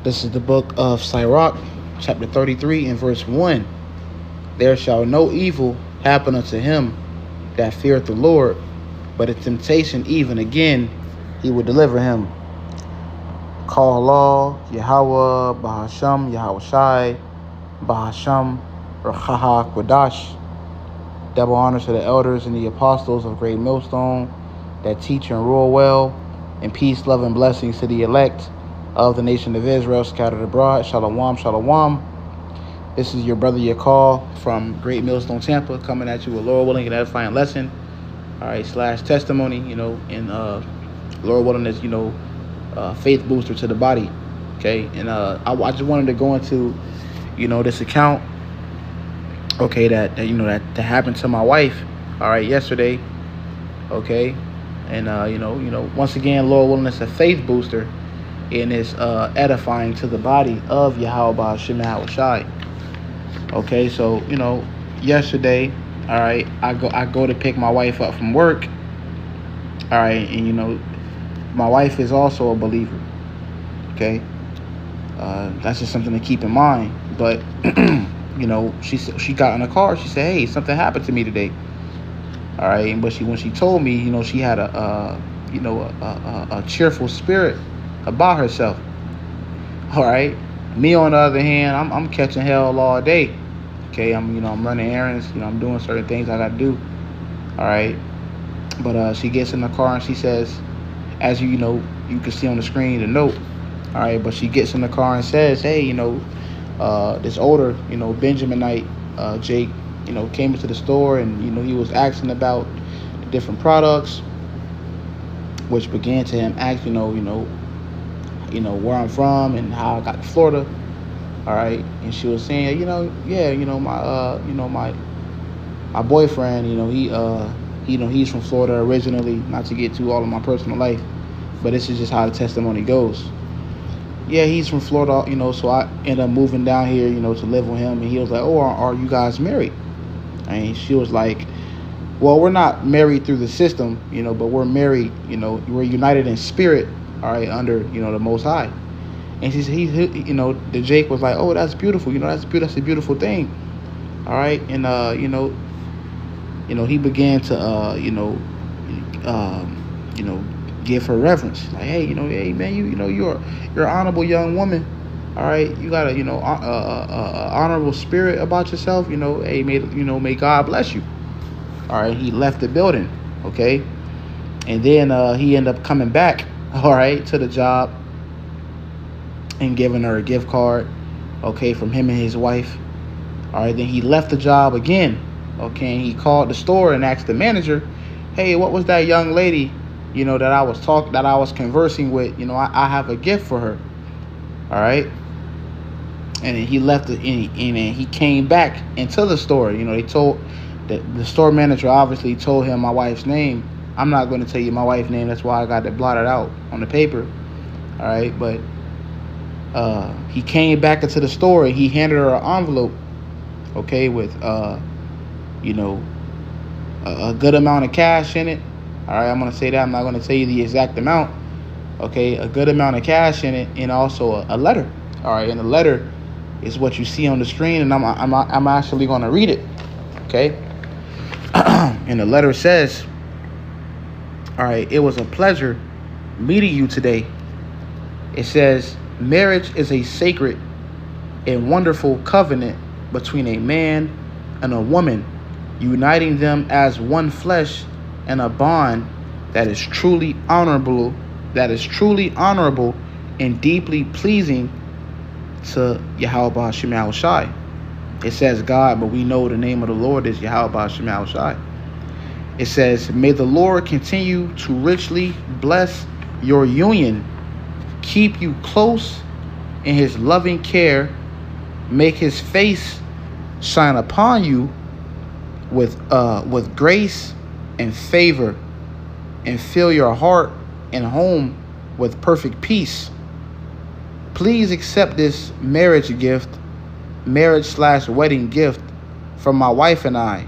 This is the book of Sirach, chapter 33 and verse 1. There shall no evil happen unto him that feareth the Lord, but a temptation even again he will deliver him. Call halal, YAHAWAH, BAHASHAM, YAHAWASHI, BAHASHAM, RAWCHAA, QADASH. Double honors to the elders and the apostles of Great Millstone that teach and rule well, and peace, love, and blessings to the elect of the nation of Israel scattered abroad. Shalom, shalom. This is your brother Yakal from Great Millstone, Tampa, coming at you with Lord willing and edifying lesson. All right, / testimony, and Lord willing is, faith booster to the body. Okay, and I just wanted to go into, this account. Okay, that happened to my wife. All right, yesterday. Okay, and once again, Lord willing, it's a faith booster, and it's edifying to the body of Yahawah YAHAWASHI. Okay, so yesterday, all right, I go to pick my wife up from work. All right, and my wife is also a believer. Okay, that's just something to keep in mind. But she got in the car. She said, "Hey, something happened to me today." All right, but when she told me, she had a cheerful spirit about herself. All right, me on the other hand, I'm catching hell all day. Okay, I'm running errands. I'm doing certain things I gotta do. All right, but she gets in the car and she says, as you can see on the screen the note. All right, but she gets in the car and says, "Hey, this older Benjaminite Jake came into the store, and he was asking about the different products, which began to him ask where I'm from and how I got to Florida." All right, and she was saying, my boyfriend, he's from Florida originally. Not to get to all of my personal life, but this is just how the testimony goes. Yeah, he's from Florida, so I ended up moving down here, to live with him. And he was like, "Oh, are you guys married?" And she was like, "Well, we're not married through the system, but we're married, we're united in spirit, all right, under, the Most High." And she said, the Jake was like, "Oh, that's beautiful, that's a beautiful thing." All right, and he began to give her reverence, like, "Hey, hey man, you're an honorable young woman. All right, you got a honorable spirit about yourself. Hey, may God bless you." All right, he left the building. Okay, and then he ended up coming back. All right, to the job and giving her a gift card. Okay, from him and his wife. All right, then he left the job again. Okay, and he called the store and asked the manager, "Hey, what was that young lady that I was conversing with? I have a gift for her." All right, and then he left and he came back into the store. They told the store manager obviously told him my wife's name. I'm not going to tell you my wife's name. That's why I got it blotted out on the paper. All right, but he came back into the store and he handed her an envelope. Okay, with a good amount of cash in it. All right, I'm going to say that. I'm not going to tell you the exact amount. Okay, a good amount of cash in it, and also a letter. All right, and the letter is what you see on the screen, and I'm actually going to read it. Okay, and the letter says, all right, "It was a pleasure meeting you today." It says, "Marriage is a sacred and wonderful covenant between a man and a woman, uniting them as one flesh and a bond that is truly honorable, and deeply pleasing to Yahawah YAHAWASHI." It says God, but we know the name of the Lord is Yahawah YAHAWASHI. It says, "May the Lord continue to richly bless your union, keep you close in his loving care, make his face shine upon you with grace and favor, and fill your heart and home with perfect peace. Please accept this marriage /wedding gift from my wife and I.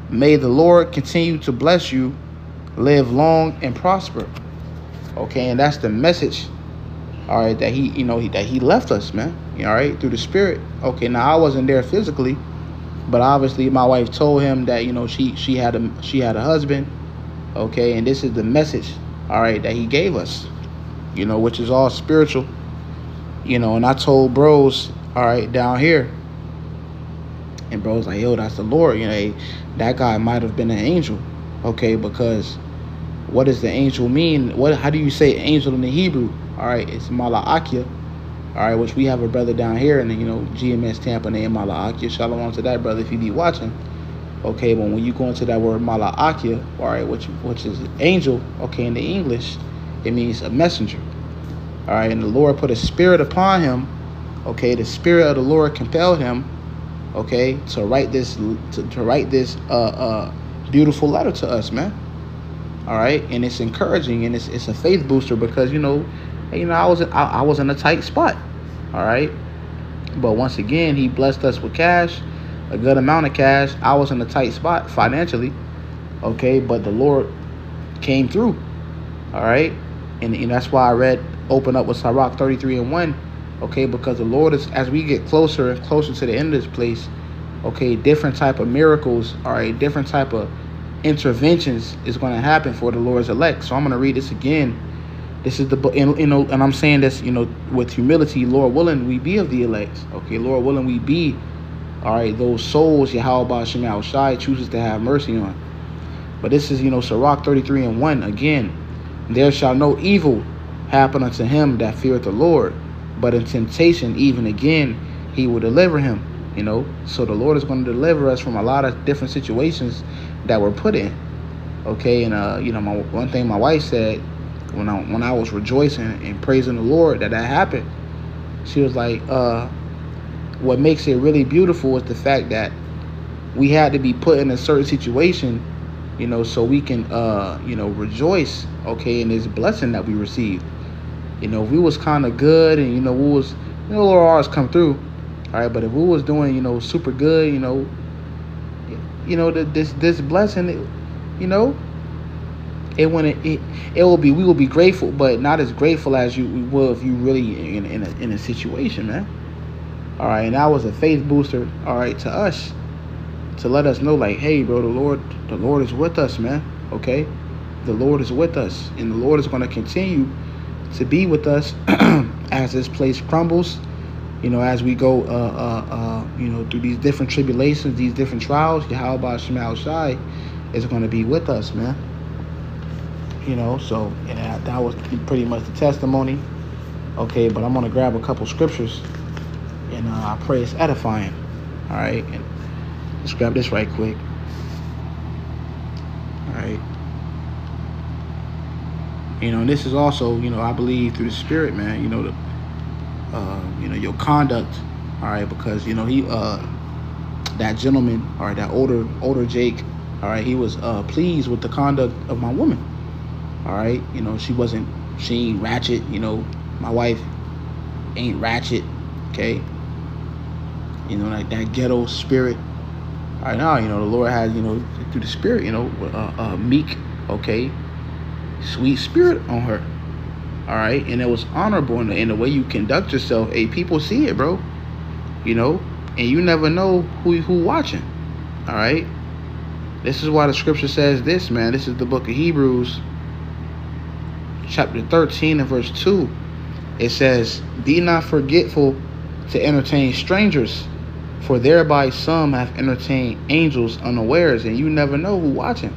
May the Lord continue to bless you, live long and prosper." Okay, and that's the message all right, that he, that he left us, man, all right, through the Spirit. Okay, now I wasn't there physically, but obviously my wife told him that, she had a husband, okay, and this is the message, all right, that he gave us, which is all spiritual, and I told bros, all right, down here, and bros like, yo, that's the Lord, hey, that guy might have been an angel, okay, because what does the angel mean? How do you say angel in the Hebrew? All right, it's Mala'akia, all right, which we have a brother down here in the, GMS Tampa named Mala'akia. Shalom to that brother if you be watching. Okay, but when you go into that word Mala'akia, all right, which is angel, okay, in the English, it means a messenger. All right, and the Lord put a spirit upon him. Okay, the Spirit of the Lord compelled him, okay, to write this beautiful letter to us, man. All right, and it's encouraging, and it's a faith booster, because I was in a tight spot. All right, but once again, he blessed us with cash, a good amount of cash. I was in a tight spot financially, okay, but the Lord came through. All right, and that's why I open up with Sirach 33:1, okay, because the Lord is, as we get closer and closer to the end of this place, okay, different type of miracles, all right, different type of interventions is going to happen for the Lord's elect. So I'm going to read this again. This is the book, and I'm saying this, with humility. Lord willing, we be of the elect. Okay, Lord willing, we be, all right, those souls YAHAWASHI chooses to have mercy on. But this is, Sirach 33:1 again. There shall no evil happen unto him that feareth the Lord, but in temptation even again he will deliver him. So the Lord is going to deliver us from a lot of different situations that we're put in. Okay, and one thing my wife said when I was rejoicing and praising the Lord that happened, she was like, what makes it really beautiful is the fact that we had to be put in a certain situation, so we can rejoice, okay, in this blessing that we received. If we was kind of good, and we was, the Lord always come through, all right, but if we was doing super good, this blessing, we will be grateful, but not as grateful as we will if you really in a situation, man. All right, and that was a faith booster, all right, to us, to let us know, like, hey, bro, the Lord is with us, man. Okay, the Lord is with us, and the Lord is going to continue to be with us as this place crumbles, as we go through these different tribulations, these different trials. YAHAWASHI is going to be with us, man. So that was pretty much the testimony. Okay, but I'm going to grab a couple scriptures, and I pray it's edifying. All right, and let's grab this right quick. All right. And this is also, I believe through the Spirit, man, your conduct, all right, because, he, that gentleman, all right, that older Jake, all right, he was pleased with the conduct of my woman, all right, she ain't ratchet, my wife ain't ratchet, okay, like that ghetto spirit. All right, now, the Lord has, through the Spirit, meek, okay, sweet spirit on her. All right, and it was honorable in the way you conduct yourself. Hey, people see it, bro. And you never know who watching. All right, this is why the scripture says this, man. This is the book of Hebrews, chapter 13 and verse 2. It says, "Be not forgetful to entertain strangers, for thereby some have entertained angels unawares." And you never know who watching.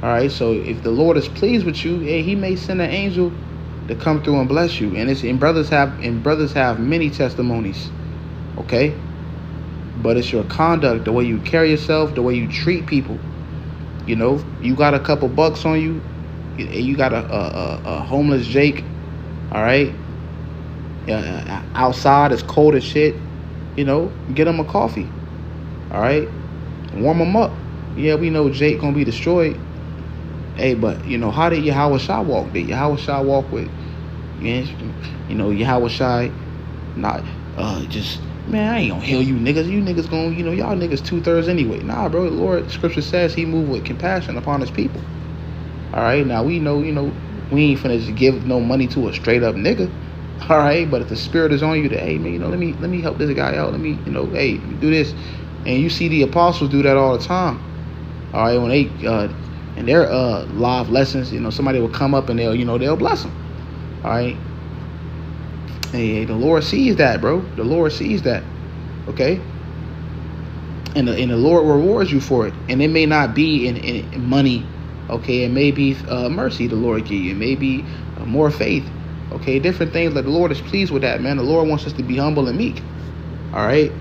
All right, so if the Lord is pleased with you, hey, he may send an angel to come through and bless you. And brothers have many testimonies, okay? But it's your conduct, the way you carry yourself, the way you treat people. You got a couple bucks on you, you got a homeless Jake, all right? Outside it's cold as shit, get him a coffee, all right? Warm him up. Yeah, we know Jake gonna be destroyed. Hey, but how did YAHAWASHI walk? Did YAHAWASHI walk with, YAHAWASHI not just, man, I ain't gonna heal you niggas. You niggas gonna, y'all niggas 2/3 anyway. Nah, bro, the Lord, scripture says he moved with compassion upon his people. All right, now we know, we ain't finna just give no money to a straight up nigga. All right, but if the Spirit is on you, that, hey man, let me help this guy out. Let me, hey, do this, and you see the apostles do that all the time. All right, when they in their live lessons, somebody will come up and they'll bless them. All right, hey, the Lord sees that, bro. The Lord sees that. Okay, and the Lord rewards you for it, and it may not be in money. Okay, it may be mercy the Lord give you. It may be more faith. Okay, different things. Like the Lord is pleased with that, man. The Lord wants us to be humble and meek. All right,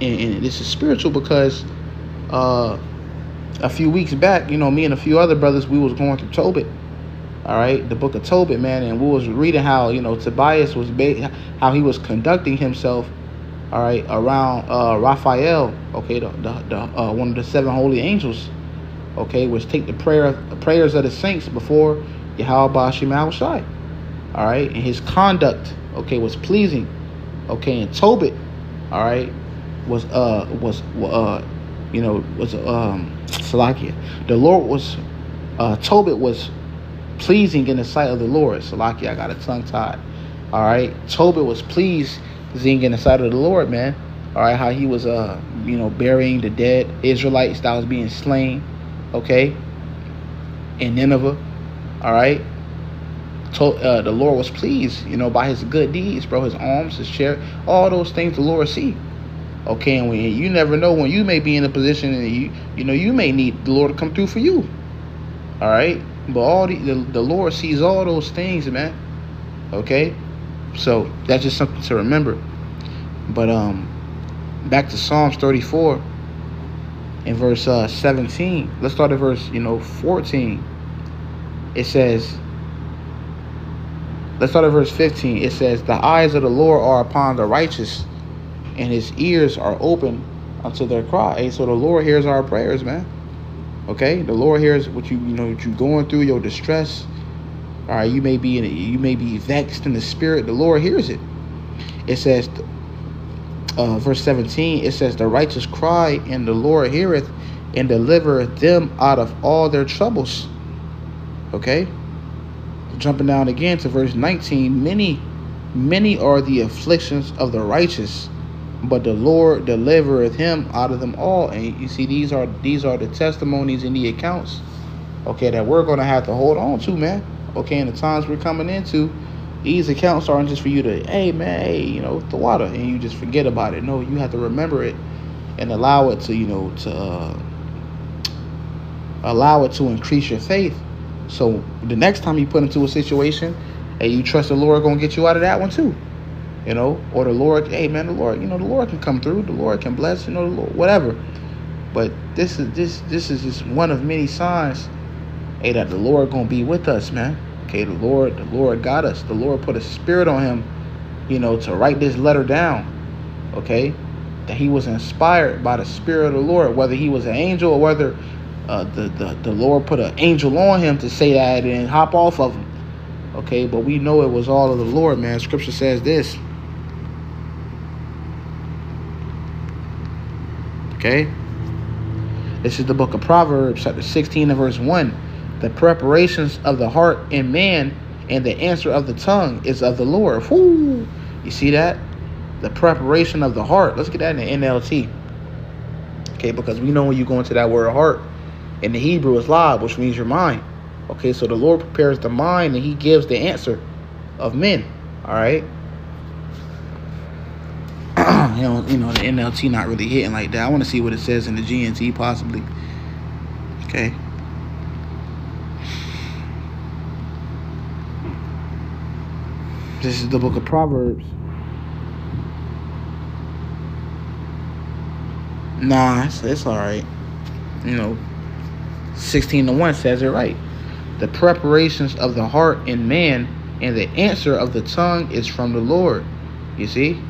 and this is spiritual because a few weeks back, me and a few other brothers, we was going through Tobit. All right, the book of Tobit, man, and we was reading how Tobias was how he was conducting himself. All right, around Raphael. Okay, the one of the 7 holy angels. Okay, which take the prayers of the saints before YAHAWASHI. All right, and his conduct, okay, was pleasing. Okay, and Tobit, all right, was Salakia. The Lord was Tobit was pleasing in the sight of the Lord. Salakia, I got a tongue tied. All right, Tobit was pleasing in the sight of the Lord, man. All right, how he was burying the dead Israelites that was being slain. Okay, in Nineveh. All right. The Lord was pleased, by his good deeds, bro, his alms, his charity, all those things the Lord see. Okay, and when you never know when you may be in a position and you may need the Lord to come through for you. All right, but the Lord sees all those things, man. Okay, so that's just something to remember. But back to Psalms 34 in verse 17. Let's start at verse 14. It says. Let's start at verse 15. It says, the eyes of the Lord are upon the righteous, and his ears are open unto their cry. Hey, so the Lord hears our prayers, man. Okay, the Lord hears what what you're going through, your distress. All right, you may be vexed in the spirit. The Lord hears it. It says, verse 17. It says, the righteous cry, and the Lord heareth, and delivereth them out of all their troubles. Okay. Jumping down again to verse 19, many are the afflictions of the righteous, but the Lord delivereth him out of them all. And you see, these are the testimonies and the accounts, okay, that we're going to have to hold on to, man. Okay, in the times we're coming into, these accounts aren't just for you to, hey man, hey, the water, and you just forget about it. No, you have to remember it and allow it to allow it to increase your faith. So the next time you put into a situation, hey, you trust the Lord gonna get you out of that one too, or the Lord, hey man, the Lord, the Lord can come through, the Lord can bless, the Lord, whatever. But this is just one of many signs, hey, that the Lord gonna be with us, man. Okay, the Lord got us. The Lord put a spirit on him, to write this letter down. Okay, that he was inspired by the Spirit of the Lord, whether he was an angel or whether the Lord put an angel on him to say that and hop off of him. Okay, but we know it was all of the Lord, man. Scripture says this. Okay, this is the book of Proverbs, chapter 16 and verse 1. The preparations of the heart in man, and the answer of the tongue is of the Lord. Whoo! You see that? The preparation of the heart. Let's get that in the NLT. Okay, because we know when you go into that word heart, in the Hebrew is lab, which means your mind. Okay, so the Lord prepares the mind and he gives the answer of men. All right. The NLT not really hitting like that. I want to see what it says in the GNT possibly. Okay. This is the book of Proverbs. Nah, it's all right. 16:1 says it right. The preparations of the heart in man, and the answer of the tongue is from the Lord. You see?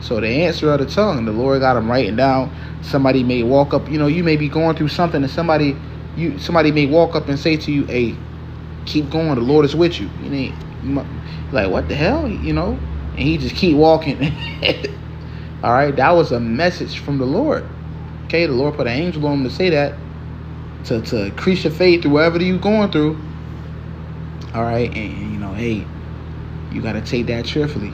So the answer of the tongue, the Lord got them writing down. Somebody may walk up, you may be going through something, and somebody may walk up and say to you, hey, keep going, the Lord is with you. You like, what the hell? And he just keep walking. All right, that was a message from the Lord. Okay, the Lord put an angel on him to say that, to increase your faith through whatever you're going through. All right, and hey, you got to take that cheerfully.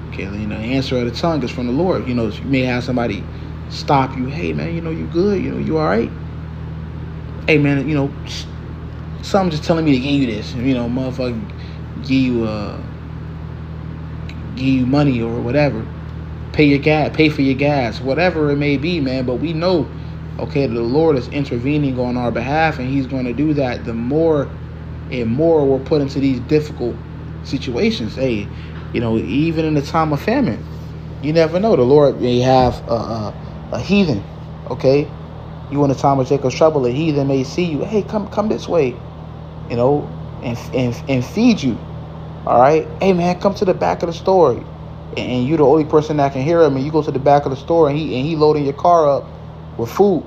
Okay, you know, the answer of the tongue is from the Lord. You know, you may have somebody stop you. Hey, man, you know, you good? You know, you all right? Hey, man, you know, something just telling me to give you this. You know, motherfucker, give you money or whatever. Pay for your gas, whatever it may be, man. But we know, okay, the Lord is intervening on our behalf, and He's going to do that. The more and more we're put into these difficult situations. Hey, you know, even in the time of famine, you never know. The Lord may have a heathen, okay? You in the time of Jacob's trouble, a heathen may see you. Hey, come this way, you know, and feed you. All right, hey man, come to the back of the store, and you the only person that can hear him. And you go to the back of the store, and he loading your car up with food.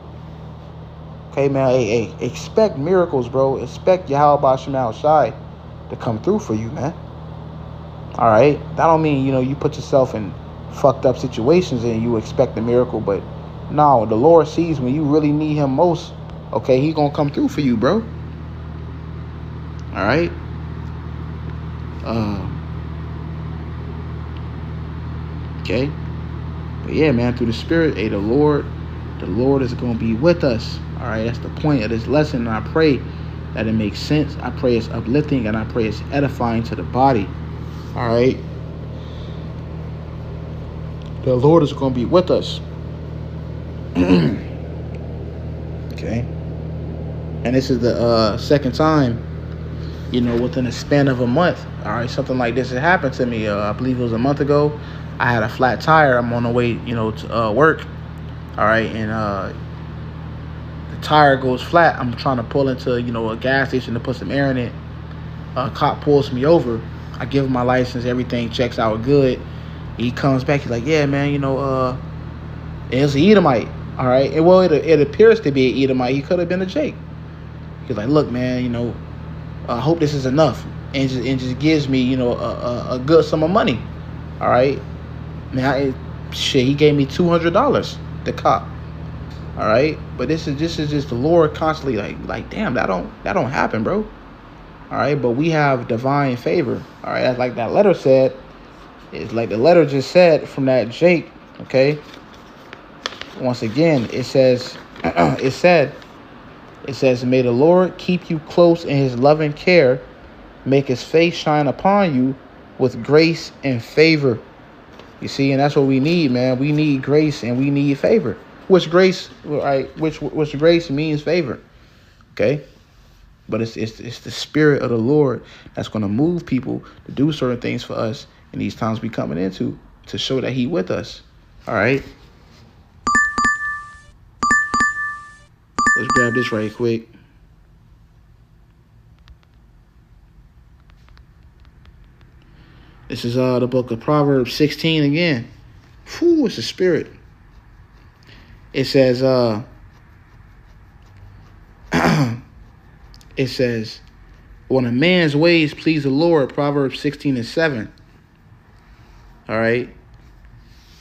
Okay, man. Hey, expect miracles, bro. Expect YAHAWASHI to come through for you, man. All right, that don't mean, you know, you put yourself in fucked up situations and you expect a miracle, but no, the Lord sees when you really need Him most. Okay, He gonna come through for you, bro. All right. Okay, but yeah, man, through the Spirit, hey, the Lord is gonna be with us. All right, that's the point of this lesson. And I pray that it makes sense. I pray it's uplifting, and I pray it's edifying to the body. All right, the Lord is gonna be with us. Okay, and this is the second time, you know, within a span of a month. All right, something like this had happened to me. I believe it was a month ago. I had a flat tire. I'm on the way, you know, to work. All right, and the tire goes flat. I'm trying to pull into, you know, a gas station to put some air in it. A cop pulls me over. I give him my license. Everything checks out good. He comes back. He's like, "Yeah, man, you know, it's an Edomite." All right, and well, it appears to be an Edomite. He could have been a Jake. He's like, "Look, man, you know, I hope this is enough," and just gives me, you know, a good sum of money. All right, man, shit, he gave me $200. The cop. All right, but this is just the Lord constantly like, damn, that don't happen, bro. All right, but we have divine favor. All right, that's like that letter said. It's like the letter just said from that Jake. Okay. Once again, it says, it says, may the Lord keep you close in His loving care, make His face shine upon you with grace and favor. You see, and that's what we need, man. We need grace and we need favor. Which grace, right? Which grace means favor. Okay, but it's the Spirit of the Lord that's going to move people to do certain things for us in these times we coming into, to show that He with us. All right. Let's grab this right quick. This is the book of Proverbs 16 again. Whew, it's the Spirit. It says, it says, when a man's ways please the Lord, Proverbs 16:7. All right.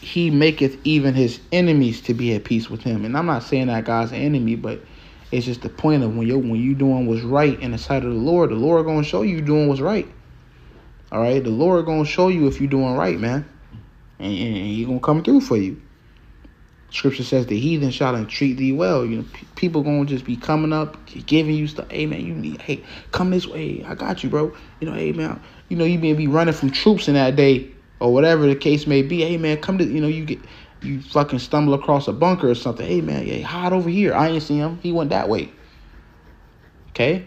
He maketh even his enemies to be at peace with him. And I'm not saying that God's an enemy, but it's just the point of when you doing what's right in the sight of the Lord gonna show you doing what's right. All right, the Lord gonna show you if you're doing right, man, and He gonna come through for you. Scripture says the heathen shall entreat thee well. You know, people gonna just be coming up, giving you stuff. Hey man, you need, hey, come this way. I got you, bro. You know, hey man, you know, you may be running from troops in that day or whatever the case may be. Hey man, come to, you know, you fucking stumble across a bunker or something. Hey man, yeah, hide over here. I ain't see him. He went that way. Okay.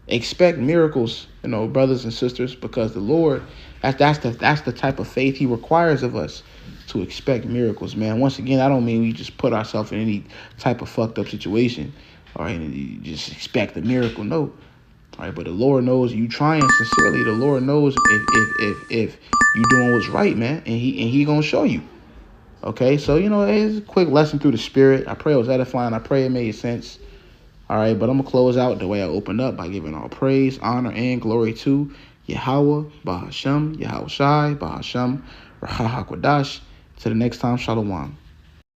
Expect miracles, you know, brothers and sisters, because the Lord, that's the type of faith He requires of us, to expect miracles, man. Once again, I don't mean we just put ourselves in any type of fucked up situation, all right, and you just expect a miracle. No, all right, but the Lord knows you trying sincerely. The Lord knows if you doing what's right, man, and He gonna show you. Okay, so you know, it's a quick lesson through the Spirit. I pray it was edifying. I pray it made sense. All right, but I'm going to close out the way I opened up by giving all praise, honor, and glory to Yahawah, BAHASHAM, YAHAWASHI, BAHASHAM, QADASH. Till the next time, Shalom.